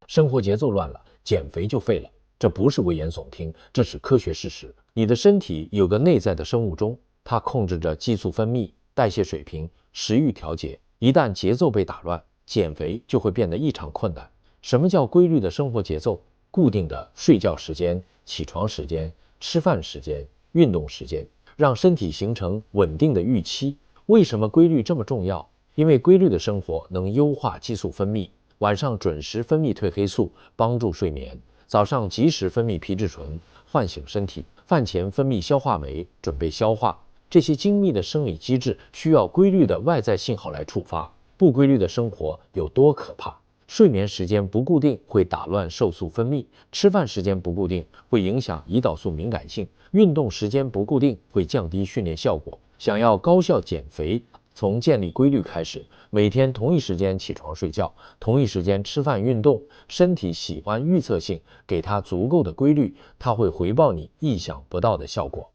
生活节奏乱了，减肥就废了。这不是危言耸听，这是科学事实。你的身体有个内在的生物钟，它控制着激素分泌、代谢水平、食欲调节。一旦节奏被打乱，减肥就会变得异常困难。什么叫规律的生活节奏？固定的睡觉时间、起床时间、吃饭时间、运动时间，让身体形成稳定的预期。为什么规律这么重要？因为规律的生活能优化激素分泌，晚上准时分泌褪黑素，帮助睡眠；早上及时分泌皮质醇，唤醒身体；饭前分泌消化酶，准备消化。这些精密的生理机制需要规律的外在信号来触发。不规律的生活有多可怕？睡眠时间不固定会打乱瘦素分泌，吃饭时间不固定会影响胰岛素敏感性，运动时间不固定会降低训练效果。想要高效减肥，从建立规律开始，每天同一时间起床睡觉，同一时间吃饭运动。身体喜欢预测性，给它足够的规律，它会回报你意想不到的效果。